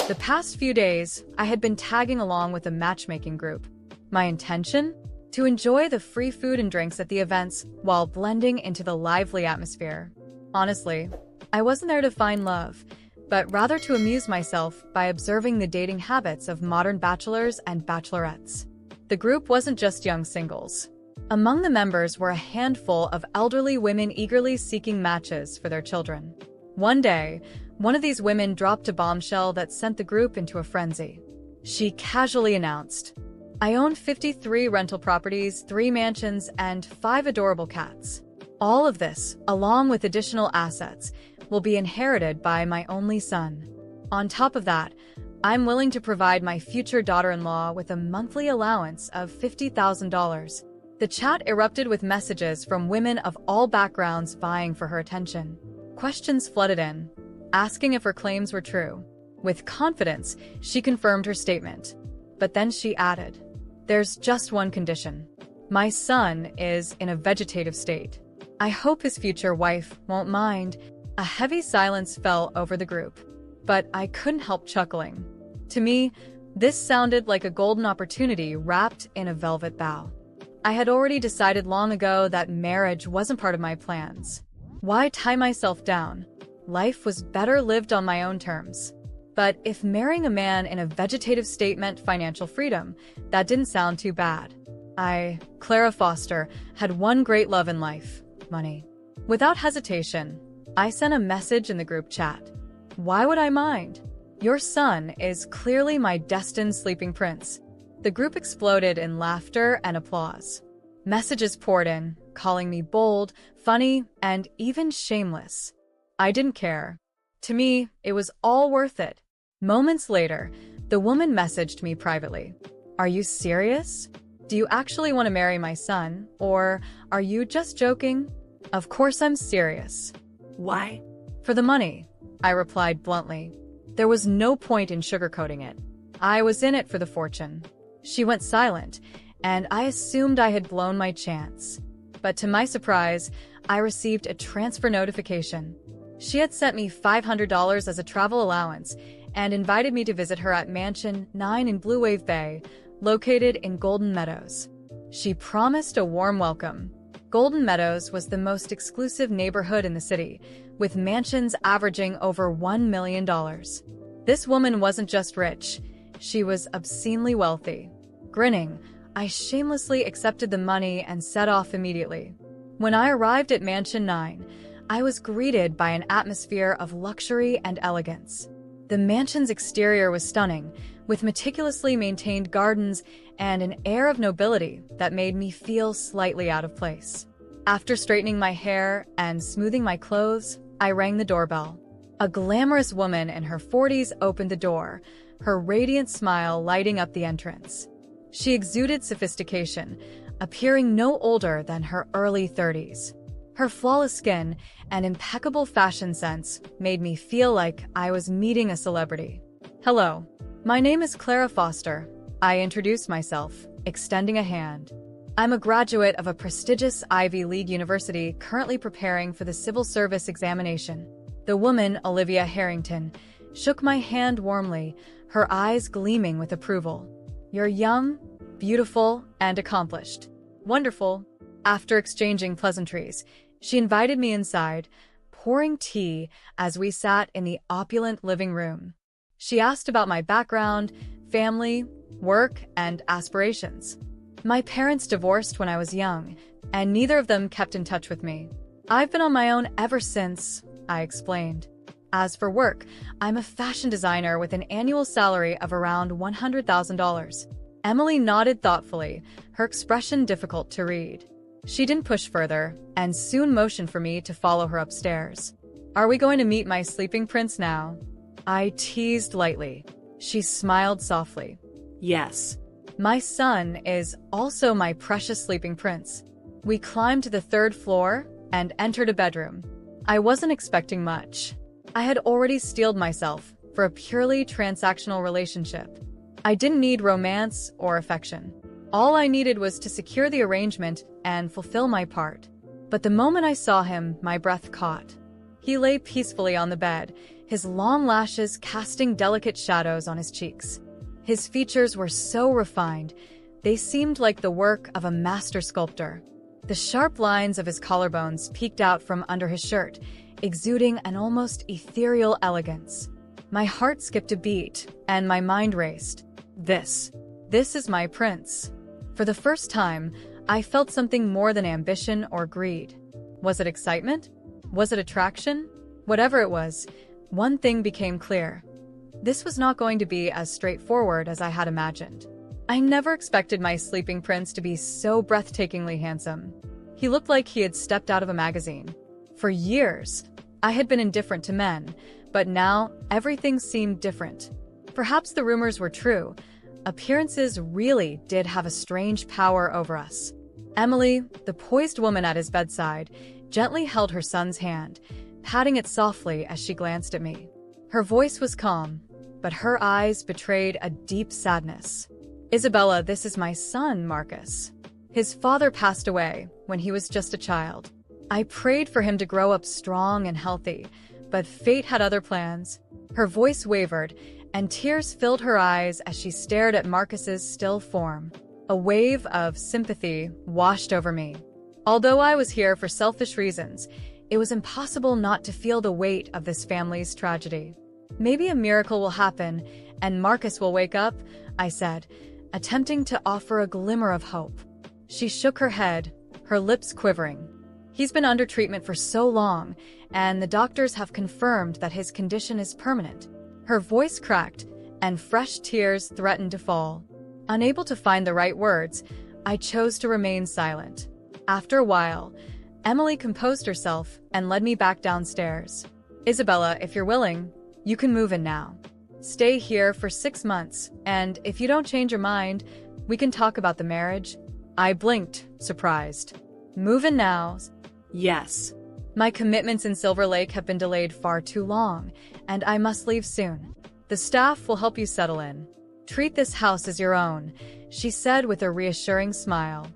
The past few days, I had been tagging along with a matchmaking group. My intention? To enjoy the free food and drinks at the events while blending into the lively atmosphere. Honestly, I wasn't there to find love, but rather to amuse myself by observing the dating habits of modern bachelors and bachelorettes. The group wasn't just young singles. Among the members were a handful of elderly women eagerly seeking matches for their children. One day, one of these women dropped a bombshell that sent the group into a frenzy. She casually announced, "I own 53 rental properties, 3 mansions, and 5 adorable cats. All of this, along with additional assets, will be inherited by my only son. On top of that, I'm willing to provide my future daughter-in-law with a monthly allowance of $50,000. The chat erupted with messages from women of all backgrounds vying for her attention. Questions flooded in, asking if her claims were true. With confidence, she confirmed her statement. But then she added, "There's just one condition. My son is in a vegetative state. I hope his future wife won't mind." A heavy silence fell over the group, but I couldn't help chuckling. To me, this sounded like a golden opportunity wrapped in a velvet bow. I had already decided long ago that marriage wasn't part of my plans. Why tie myself down? Life was better lived on my own terms. But if marrying a man in a vegetative state meant financial freedom, that didn't sound too bad. Clara Foster, had one great love in life: money. Without hesitation, I sent a message in the group chat. "Why would I mind? Your son is clearly my destined sleeping prince." The group exploded in laughter and applause. Messages poured in, calling me bold, funny, and even shameless. I didn't care. To me, it was all worth it. Moments later, the woman messaged me privately. "Are you serious? Do you actually want to marry my son, or are you just joking?" "Of course I'm serious." "Why?" "For the money," I replied bluntly. There was no point in sugarcoating it. I was in it for the fortune. She went silent, and I assumed I had blown my chance. But to my surprise, I received a transfer notification. She had sent me $500 as a travel allowance and invited me to visit her at Mansion 9 in Blue Wave Bay, located in Golden Meadows. She promised a warm welcome. Golden Meadows was the most exclusive neighborhood in the city, with mansions averaging over $1 million. This woman wasn't just rich, she was obscenely wealthy. Grinning, I shamelessly accepted the money and set off immediately. When I arrived at Mansion 9, I was greeted by an atmosphere of luxury and elegance. The mansion's exterior was stunning, with meticulously maintained gardens and an air of nobility that made me feel slightly out of place. After straightening my hair and smoothing my clothes, I rang the doorbell. A glamorous woman in her 40s opened the door, her radiant smile lighting up the entrance. She exuded sophistication, appearing no older than her early 30s. Her flawless skin and impeccable fashion sense made me feel like I was meeting a celebrity. "Hello, my name is Clara Foster," I introduced myself, extending a hand. "I'm a graduate of a prestigious Ivy League university currently preparing for the civil service examination." The woman, Olivia Harrington, shook my hand warmly, her eyes gleaming with approval. "You're young, beautiful, and accomplished." "Wonderful." After exchanging pleasantries, she invited me inside, pouring tea as we sat in the opulent living room. She asked about my background, family, work, and aspirations. My parents divorced when I was young, and neither of them kept in touch with me. "I've been on my own ever since," I explained. "As for work, I'm a fashion designer with an annual salary of around $100,000. Emily nodded thoughtfully, her expression difficult to read. She didn't push further, and soon motioned for me to follow her upstairs. "Are we going to meet my sleeping prince now?" I teased lightly. She smiled softly. "Yes." "My son is also my precious sleeping prince." We climbed to the 3rd floor and entered a bedroom. I wasn't expecting much. I had already steeled myself for a purely transactional relationship. I didn't need romance or affection. All I needed was to secure the arrangement and fulfill my part. But the moment I saw him, my breath caught. He lay peacefully on the bed, his long lashes casting delicate shadows on his cheeks. His features were so refined, they seemed like the work of a master sculptor. The sharp lines of his collarbones peeked out from under his shirt, exuding an almost ethereal elegance. My heart skipped a beat, and my mind raced. This is my prince. For the first time, I felt something more than ambition or greed. Was it excitement? Was it attraction? Whatever it was, one thing became clear. This was not going to be as straightforward as I had imagined. I never expected my sleeping prince to be so breathtakingly handsome. He looked like he had stepped out of a magazine. For years, I had been indifferent to men, but now everything seemed different. Perhaps the rumors were true. Appearances really did have a strange power over us. Emily, the poised woman at his bedside, gently held her son's hand, patting it softly as she glanced at me. Her voice was calm, but her eyes betrayed a deep sadness. "Isabella, this is my son, Marcus. His father passed away when he was just a child. I prayed for him to grow up strong and healthy, but fate had other plans." Her voice wavered, and tears filled her eyes as she stared at Marcus's still form. A wave of sympathy washed over me. Although I was here for selfish reasons, it was impossible not to feel the weight of this family's tragedy. "Maybe a miracle will happen, and Marcus will wake up," I said, attempting to offer a glimmer of hope. She shook her head, her lips quivering. "He's been under treatment for so long, and the doctors have confirmed that his condition is permanent." Her voice cracked, and fresh tears threatened to fall. Unable to find the right words, I chose to remain silent. After a while, Emily composed herself and led me back downstairs. "Isabella, if you're willing, you can move in now. Stay here for 6 months, and if you don't change your mind, we can talk about the marriage." I blinked, surprised. "Move in now?" "Yes. My commitments in Silver Lake have been delayed far too long, and I must leave soon. The staff will help you settle in. Treat this house as your own," she said with a reassuring smile.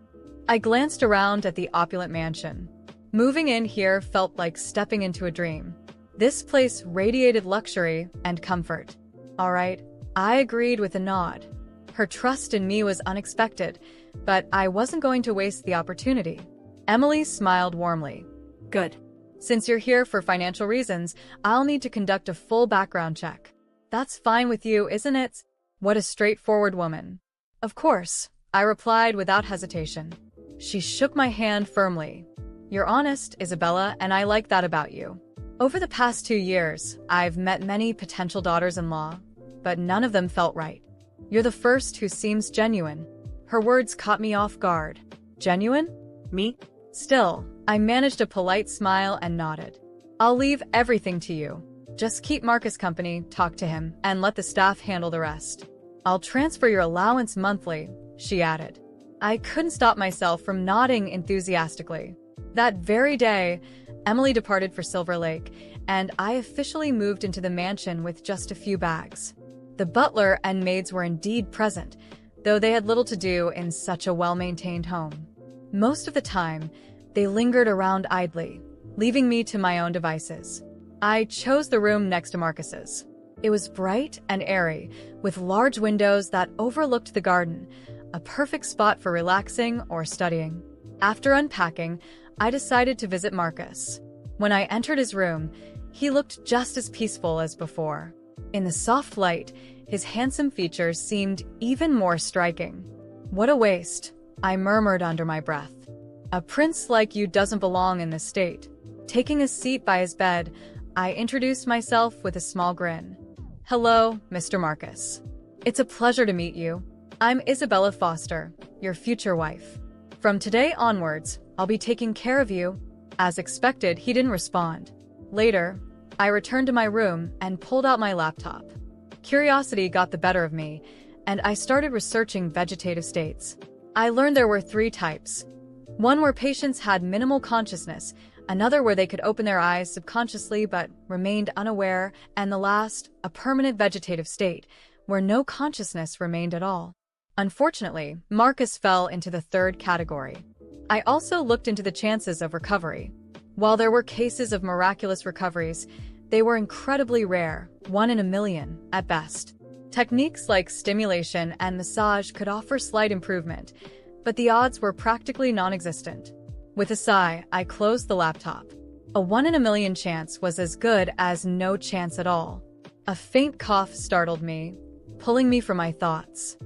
I glanced around at the opulent mansion. Moving in here felt like stepping into a dream. This place radiated luxury and comfort. "All right," I agreed with a nod. Her trust in me was unexpected, but I wasn't going to waste the opportunity. Emily smiled warmly. "Good. Since you're here for financial reasons, I'll need to conduct a full background check." "That's fine with you, isn't it?" What a straightforward woman. "Of course," I replied without hesitation. She shook my hand firmly. "You're honest, Isabella, and I like that about you." Over the past 2 years, I've met many potential daughters-in-law, but none of them felt right. "You're the first who seems genuine." Her words caught me off guard. "Genuine? Me?" Still, I managed a polite smile and nodded. "I'll leave everything to you. Just keep Marcus company, talk to him, and let the staff handle the rest. I'll transfer your allowance monthly," she added. I couldn't stop myself from nodding enthusiastically. That very day, Emily departed for Silver Lake, and I officially moved into the mansion with just a few bags. The butler and maids were indeed present, though they had little to do in such a well-maintained home. Most of the time, they lingered around idly, leaving me to my own devices. I chose the room next to Marcus's. It was bright and airy, with large windows that overlooked the garden, a perfect spot for relaxing or studying. After unpacking, I decided to visit Marcus. When I entered his room, he looked just as peaceful as before. In the soft light, his handsome features seemed even more striking. "What a waste," I murmured under my breath. "A prince like you doesn't belong in this state." Taking a seat by his bed, I introduced myself with a small grin. "Hello, Mr. Marcus. It's a pleasure to meet you. I'm Isabella Foster, your future wife. From today onwards, I'll be taking care of you." As expected, he didn't respond. Later, I returned to my room and pulled out my laptop. Curiosity got the better of me, and I started researching vegetative states. I learned there were 3 types. One where patients had minimal consciousness, another where they could open their eyes subconsciously but remained unaware, and the last, a permanent vegetative state, where no consciousness remained at all. Unfortunately, Marcus fell into the 3rd category. I also looked into the chances of recovery. While there were cases of miraculous recoveries, They were incredibly rare, 1 in a million, at best. Techniques like stimulation and massage could offer slight improvement, but the odds were practically non-existent. With a sigh, I closed the laptop. A 1 in a million chance was as good as no chance at all. A faint cough startled me, pulling me from my thoughts.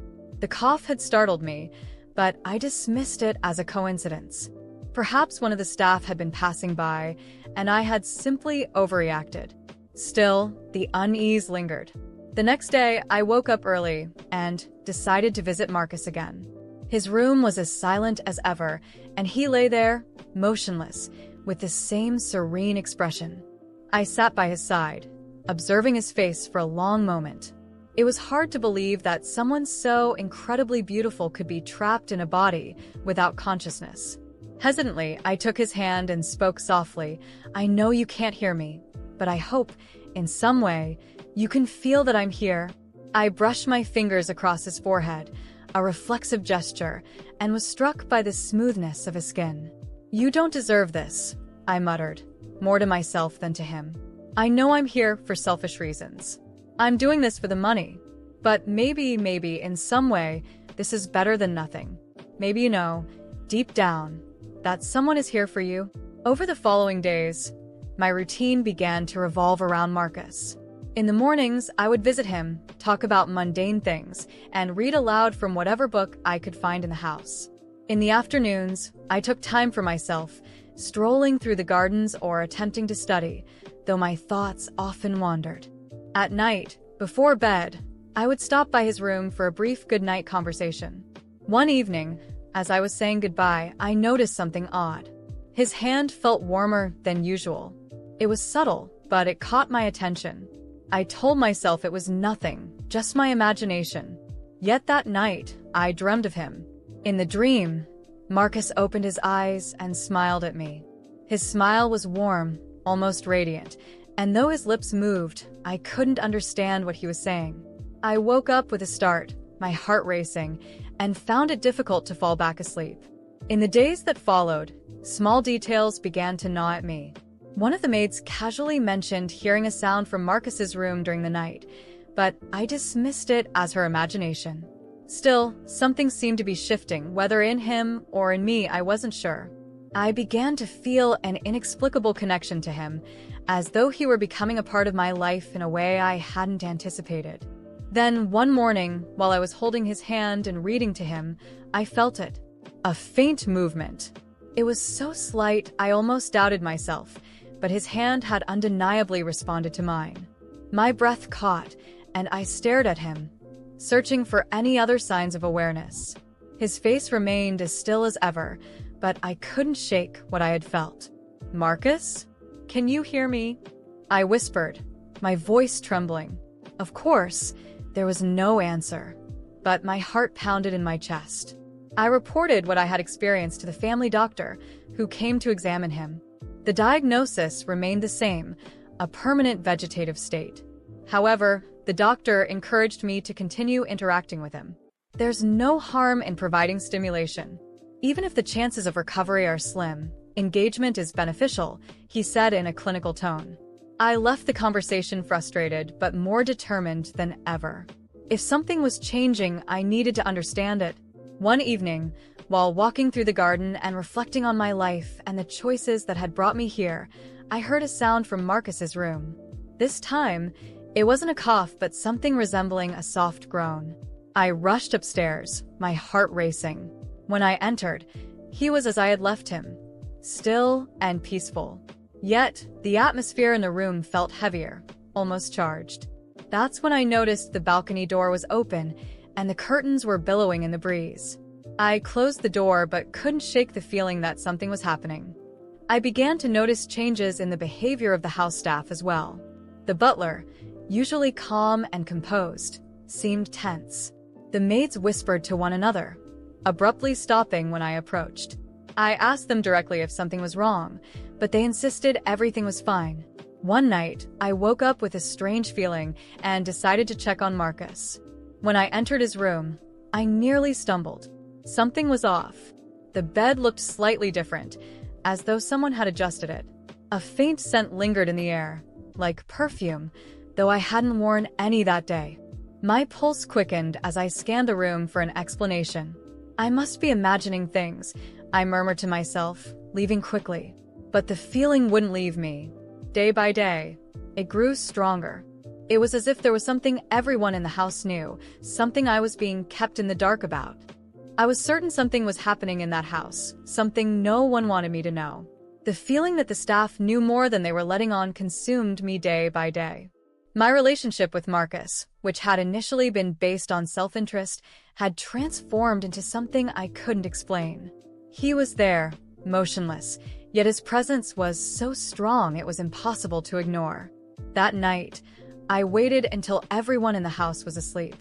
The cough had startled me, but I dismissed it as a coincidence. Perhaps one of the staff had been passing by, and I had simply overreacted. Still, the unease lingered. The next day, I woke up early and decided to visit Marcus again. His room was as silent as ever, and he lay there, motionless, with the same serene expression. I sat by his side, observing his face for a long moment. It was hard to believe that someone so incredibly beautiful could be trapped in a body without consciousness. Hesitantly, I took his hand and spoke softly. "I know you can't hear me, but I hope, in some way, you can feel that I'm here." I brushed my fingers across his forehead, a reflexive gesture, and was struck by the smoothness of his skin. "You don't deserve this," I muttered, more to myself than to him. "I know I'm here for selfish reasons. I'm doing this for the money. But maybe in some way, this is better than nothing. Maybe you know, deep down, that someone is here for you." Over the following days, my routine began to revolve around Marcus. In the mornings, I would visit him, talk about mundane things, and read aloud from whatever book I could find in the house. In the afternoons, I took time for myself, strolling through the gardens or attempting to study, though my thoughts often wandered. At night, before bed, I would stop by his room for a brief goodnight conversation. One evening, as I was saying goodbye, I noticed something odd. His hand felt warmer than usual. It was subtle, but it caught my attention. I told myself it was nothing, just my imagination. Yet that night, I dreamed of him. In the dream, Marcus opened his eyes and smiled at me. His smile was warm, almost radiant, and though his lips moved, I couldn't understand what he was saying. I woke up with a start, my heart racing, and found it difficult to fall back asleep. In the days that followed, small details began to gnaw at me. One of the maids casually mentioned hearing a sound from Marcus's room during the night, but I dismissed it as her imagination. Still, something seemed to be shifting, whether in him or in me, I wasn't sure. I began to feel an inexplicable connection to him, as though he were becoming a part of my life in a way I hadn't anticipated. Then, one morning, while I was holding his hand and reading to him, I felt it. A faint movement. It was so slight I almost doubted myself, but his hand had undeniably responded to mine. My breath caught, and I stared at him, searching for any other signs of awareness. His face remained as still as ever, but I couldn't shake what I had felt. "Marcus? Can you hear me?" I whispered, my voice trembling. Of course, there was no answer, but my heart pounded in my chest. I reported what I had experienced to the family doctor, who came to examine him. The diagnosis remained the same, a permanent vegetative state. However, the doctor encouraged me to continue interacting with him. "There's no harm in providing stimulation. Even if the chances of recovery are slim, engagement is beneficial," he said in a clinical tone. I left the conversation frustrated but more determined than ever. If something was changing, I needed to understand it. One evening, while walking through the garden and reflecting on my life and the choices that had brought me here, I heard a sound from Marcus's room. This time, it wasn't a cough but something resembling a soft groan. I rushed upstairs, my heart racing. When I entered, he was as I had left him, still and peaceful. Yet, the atmosphere in the room felt heavier, almost charged. That's when I noticed the balcony door was open and the curtains were billowing in the breeze. I closed the door but couldn't shake the feeling that something was happening. I began to notice changes in the behavior of the house staff as well. The butler, usually calm and composed, seemed tense. The maids whispered to one another, abruptly stopping when I approached. I asked them directly if something was wrong, but they insisted everything was fine. One night, I woke up with a strange feeling and decided to check on Marcus. When I entered his room, I nearly stumbled. Something was off. The bed looked slightly different, as though someone had adjusted it. A faint scent lingered in the air, like perfume, though I hadn't worn any that day. My pulse quickened as I scanned the room for an explanation. I must be imagining things, I murmured to myself, leaving quickly. But the feeling wouldn't leave me. Day by day, it grew stronger. It was as if there was something everyone in the house knew, something I was being kept in the dark about. I was certain something was happening in that house, something no one wanted me to know. The feeling that the staff knew more than they were letting on consumed me day by day. My relationship with Marcus, which had initially been based on self-interest, had transformed into something I couldn't explain. He was there, motionless, yet his presence was so strong it was impossible to ignore. That night, I waited until everyone in the house was asleep.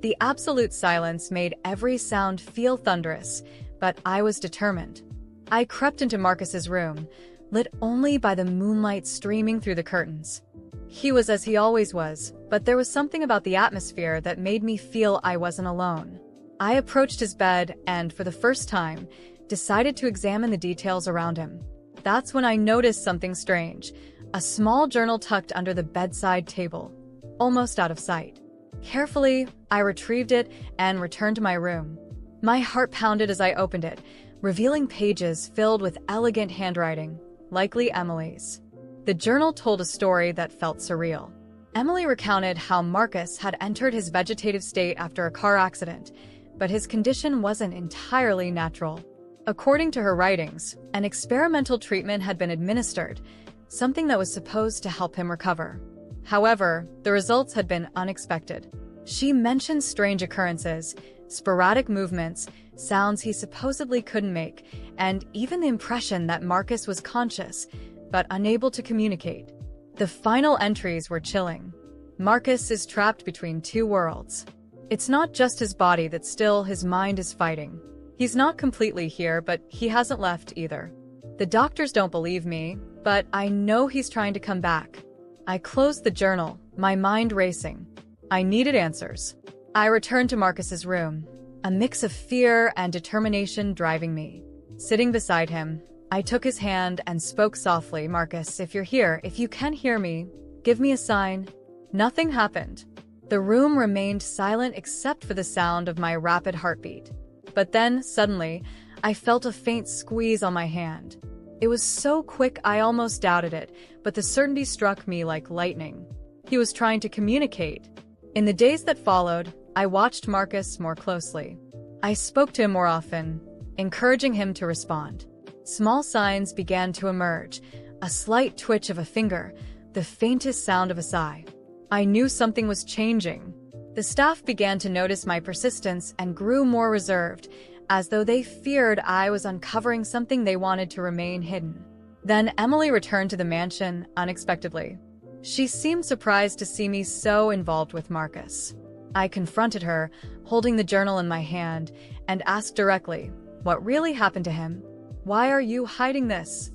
The absolute silence made every sound feel thunderous, but I was determined. I crept into Marcus's room, lit only by the moonlight streaming through the curtains. He was as he always was, but there was something about the atmosphere that made me feel I wasn't alone. I approached his bed and, for the first time, decided to examine the details around him. That's when I noticed something strange, a small journal tucked under the bedside table, almost out of sight. Carefully, I retrieved it and returned to my room. My heart pounded as I opened it, revealing pages filled with elegant handwriting, likely Emily's. The journal told a story that felt surreal. Emily recounted how Marcus had entered his vegetative state after a car accident, but his condition wasn't entirely natural. According to her writings, an experimental treatment had been administered, something that was supposed to help him recover. However, the results had been unexpected. She mentioned strange occurrences, sporadic movements, sounds he supposedly couldn't make, and even the impression that Marcus was conscious, but unable to communicate. The final entries were chilling. Marcus is trapped between two worlds. It's not just his body that's still, his mind is fighting. He's not completely here, but he hasn't left either. The doctors don't believe me, but I know he's trying to come back. I closed the journal, my mind racing. I needed answers. I returned to Marcus's room, a mix of fear and determination driving me. Sitting beside him, I took his hand and spoke softly. Marcus, if you're here, if you can hear me, give me a sign. Nothing happened. The room remained silent except for the sound of my rapid heartbeat. But then, suddenly, I felt a faint squeeze on my hand. It was so quick I almost doubted it, but the certainty struck me like lightning. He was trying to communicate. In the days that followed, I watched Marcus more closely. I spoke to him more often, encouraging him to respond. Small signs began to emerge, a slight twitch of a finger, the faintest sound of a sigh. I knew something was changing. The staff began to notice my persistence and grew more reserved, as though they feared I was uncovering something they wanted to remain hidden. Then Emily returned to the mansion unexpectedly. She seemed surprised to see me so involved with Marcus. I confronted her, holding the journal in my hand, and asked directly, "What really happened to him? Why are you hiding this?"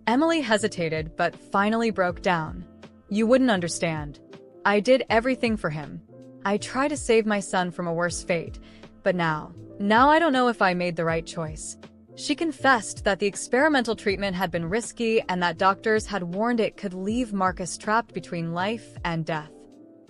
Emily hesitated, but finally broke down. "You wouldn't understand. I did everything for him. I tried to save my son from a worse fate, but now I don't know if I made the right choice." She confessed that the experimental treatment had been risky and that doctors had warned it could leave Marcus trapped between life and death.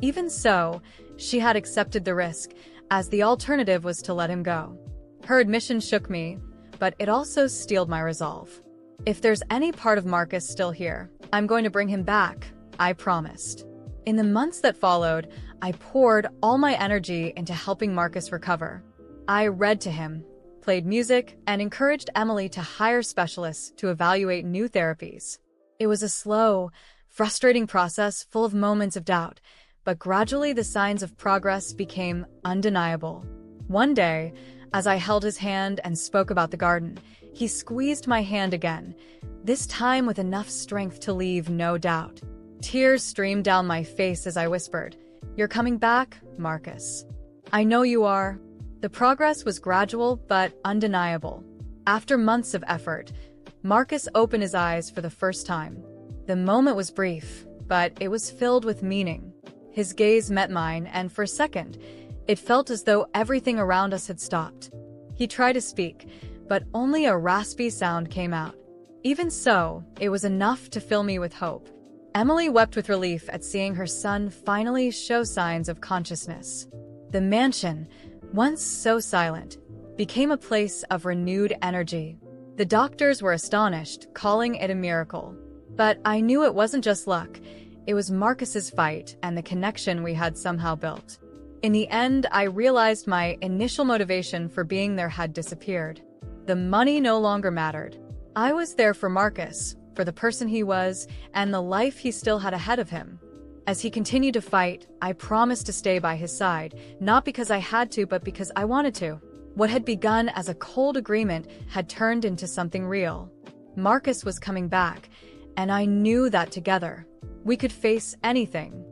Even so, she had accepted the risk, as the alternative was to let him go. Her admission shook me, but it also steeled my resolve. If there's any part of Marcus still here, I'm going to bring him back, I promised. In the months that followed, I poured all my energy into helping Marcus recover. I read to him, played music, and encouraged Emily to hire specialists to evaluate new therapies. It was a slow, frustrating process full of moments of doubt, but gradually the signs of progress became undeniable. One day, as I held his hand and spoke about the garden, he squeezed my hand again, this time with enough strength to leave no doubt. Tears streamed down my face as I whispered, "You're coming back, Marcus." "I know you are." The progress was gradual but undeniable. After months of effort, Marcus opened his eyes for the first time. The moment was brief, but it was filled with meaning. His gaze met mine, and for a second, it felt as though everything around us had stopped. He tried to speak, but only a raspy sound came out. Even so, it was enough to fill me with hope. Emily wept with relief at seeing her son finally show signs of consciousness. The mansion, once so silent, became a place of renewed energy. The doctors were astonished, calling it a miracle. But I knew it wasn't just luck. It was Marcus's fight and the connection we had somehow built. In the end, I realized my initial motivation for being there had disappeared. The money no longer mattered. I was there for Marcus, for the person he was, and the life he still had ahead of him. As he continued to fight, I promised to stay by his side, not because I had to, but because I wanted to. What had begun as a cold agreement had turned into something real. Marcus was coming back, and I knew that together, we could face anything.